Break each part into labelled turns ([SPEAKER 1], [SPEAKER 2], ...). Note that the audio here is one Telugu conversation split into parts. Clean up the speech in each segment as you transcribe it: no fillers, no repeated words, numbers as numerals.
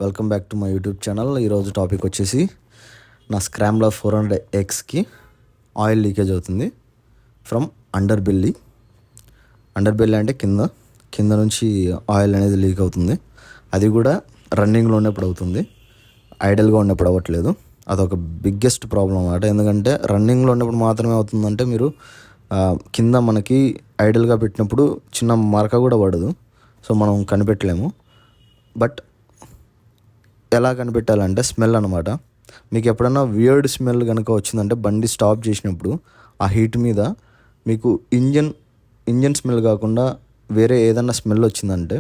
[SPEAKER 1] Welcome back to my YouTube channel. ఈరోజు టాపిక్ వచ్చేసి నా స్క్రాంబ్లర్ 400Xకి ఆయిల్ లీకేజ్ అవుతుంది ఫ్రమ్ అండర్ బెల్లీ అంటే కింద నుంచి ఆయిల్ అనేది లీక్ అవుతుంది. అది కూడా రన్నింగ్లో ఉన్నప్పుడు అవుతుంది, ఐడల్గా ఉన్నప్పుడు అవ్వట్లేదు. అదొక బిగ్గెస్ట్ ప్రాబ్లం అన్నమాట. ఎందుకంటే రన్నింగ్లో ఉన్నప్పుడు మాత్రమే అవుతుందంటే మీరు కింద మనకి ఐడల్గా పెట్టినప్పుడు చిన్న మరక కూడా పడదు, సో మనం కనిపెట్టలేము. బట్ ఎలా కనిపెట్టాలంటే స్మెల్ అనమాట. మీకు ఎప్పుడన్నా వియర్డ్ స్మెల్ కనుక వచ్చిందంటే బండి స్టాప్ చేసినప్పుడు ఆ హీట్ మీద మీకు ఇంజన్ స్మెల్ కాకుండా వేరే ఏదన్నా స్మెల్ వచ్చిందంటే,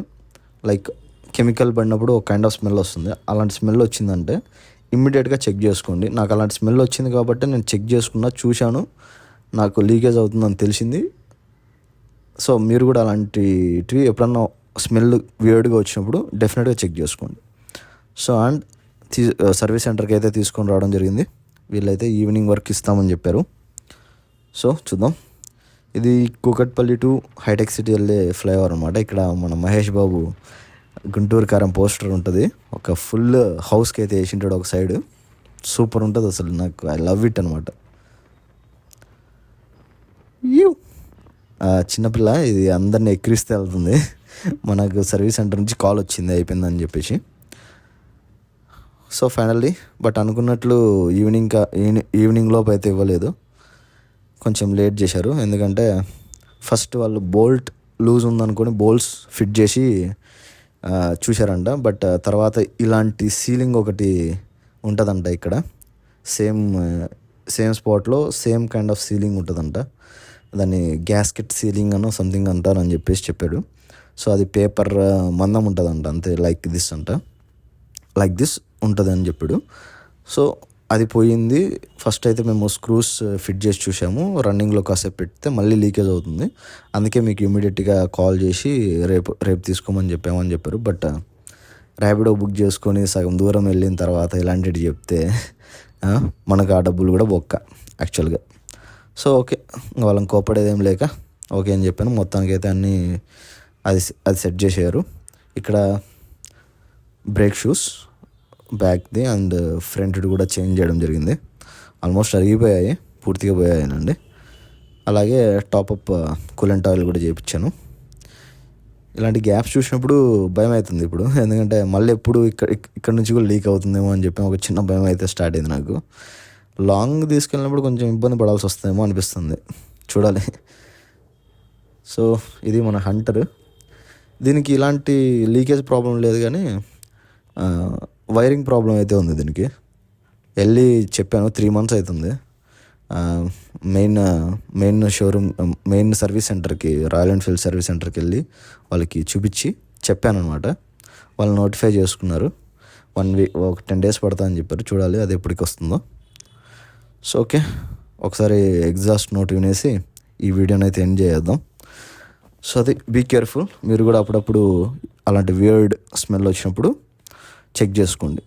[SPEAKER 1] లైక్ కెమికల్ పడినప్పుడు ఒక కైండ్ ఆఫ్ స్మెల్ వస్తుంది, అలాంటి స్మెల్ వచ్చిందంటే ఇమ్మీడియట్గా చెక్ చేసుకోండి. నాకు అలాంటి స్మెల్ వచ్చింది కాబట్టి నేను చెక్ చేసుకున్నా, చూశాను, నాకు లీకేజ్ అవుతుందని తెలిసింది. సో మీరు కూడా అలాంటివి ఎప్పుడన్నా స్మెల్ వియర్డ్గా వచ్చినప్పుడు డెఫినెట్గా చెక్ చేసుకోండి. సో అండ్ సర్వీస్ సెంటర్కి అయితే తీసుకొని రావడం జరిగింది. వీళ్ళైతే ఈవినింగ్ వర్క్ ఇస్తామని చెప్పారు. సో చూద్దాం. ఇది కూకట్పల్లి టు హైటెక్ సిటీ వెళ్ళే ఫ్లైఓవర్ అనమాట. ఇక్కడ మన మహేష్ బాబు గుంటూరు కారం పోస్టర్ ఉంటుంది, ఒక ఫుల్ హౌస్కి అయితే వేసింటాడు ఒక సైడ్. సూపర్ ఉంటుంది అసలు, నాకు ఐ లవ్ ఇట్ అనమాట. చిన్నపిల్ల ఇది అందరిని ఎక్కిరిస్తే వెళ్తుంది. మనకు సర్వీస్ సెంటర్ నుంచి కాల్ వచ్చింది అయిపోయిందని చెప్పేసి. సో ఫైనల్లీ బట్ అనుకున్నట్లు ఈవినింగ్ లోపు అయితే ఇవ్వలేదు, కొంచెం లేట్ చేశారు. ఎందుకంటే ఫస్ట్ వాళ్ళు బోల్ట్ లూజ్ ఉందనుకొని బోల్ట్స్ ఫిట్ చేసి చూశారంట. బట్ తర్వాత ఇలాంటి సీలింగ్ ఒకటి ఉంటుందంట ఇక్కడ, సేమ్ స్పాట్లో సేమ్ కైండ్ ఆఫ్ సీలింగ్ ఉంటుందంట. దాన్ని గ్యాస్కెట్ సీలింగ్ అనో సంథింగ్ అంటారని చెప్పేసి చెప్పాడు. సో అది పేపర్ మందం ఉంటుందంట, అంతే లైక్ దిస్ ఉంటుంది అని చెప్పాడు. సో అది పోయింది. ఫస్ట్ అయితే మేము స్క్రూస్ ఫిట్ చేసి చూసాము, రన్నింగ్లో కాసేపు పెడితే మళ్ళీ లీకేజ్ అవుతుంది. అందుకే మీకు ఇమీడియట్గా కాల్ చేసి రేపు తీసుకోమని చెప్పారు. బట్ ర్యాపిడో బుక్ చేసుకొని సగం దూరం వెళ్ళిన తర్వాత ఇలాంటివి చెప్తే మనకు ఆ డబ్బులు కూడా బొక్క యాక్చువల్గా. సో ఓకే, వాళ్ళని కోపడేదేం లేక ఓకే అని చెప్పాను. మొత్తానికి అయితే అన్నీ అది సెట్ చేసారు. ఇక్కడ బ్రేక్ షూస్ బ్యాక్ది అండ్ ఫ్రంట్ది కూడా చేంజ్ చేయడం జరిగింది. ఆల్మోస్ట్ అరిగిపోయాయి, పూర్తిగా పోయాయనండి. అలాగే టాపప్ కూలెంట్ ఆయిల్ కూడా చేయించాను. ఇలాంటి గ్యాప్స్ చూసినప్పుడు భయం అవుతుంది ఇప్పుడు, ఎందుకంటే మళ్ళీ ఎప్పుడు ఇక్కడ నుంచి కూడా లీక్ అవుతుందేమో అని చెప్పి ఒక చిన్న భయం అయితే స్టార్ట్ అయింది నాకు. లాంగ్ తీసుకెళ్ళినప్పుడు కొంచెం ఇబ్బంది పడాల్సి వస్తుందేమో అనిపిస్తుంది, చూడాలి. సో ఇది మన హంటర్. దీనికి ఇలాంటి లీకేజ్ ప్రాబ్లం లేదు, కానీ వైరింగ్ ప్రాబ్లం అయితే ఉంది. దీనికి వెళ్ళి చెప్పాను, 3 months అవుతుంది. మెయిన్ షోరూమ్, మెయిన్ సర్వీస్ సెంటర్కి, రాయల్ ఎన్ఫీల్డ్ సర్వీస్ సెంటర్కి వెళ్ళి వాళ్ళకి చూపించి చెప్పాను అనమాట. వాళ్ళు నోటిఫై చేసుకున్నారు. 1 week, ఒక 10 days పడుతుంది అని చెప్పారు. చూడాలి అది ఎప్పటికి వస్తుందో. సో ఓకే, ఒకసారి ఎగ్జాస్ట్ నోట్ వినేసి ఈ వీడియోని అయితే ఎండ్ చేద్దాం. సో అది బీ కేర్ఫుల్. మీరు కూడా అప్పుడప్పుడు అలాంటి వియర్డ్ స్మెల్ వచ్చినప్పుడు చెక్ చేసుకోండి.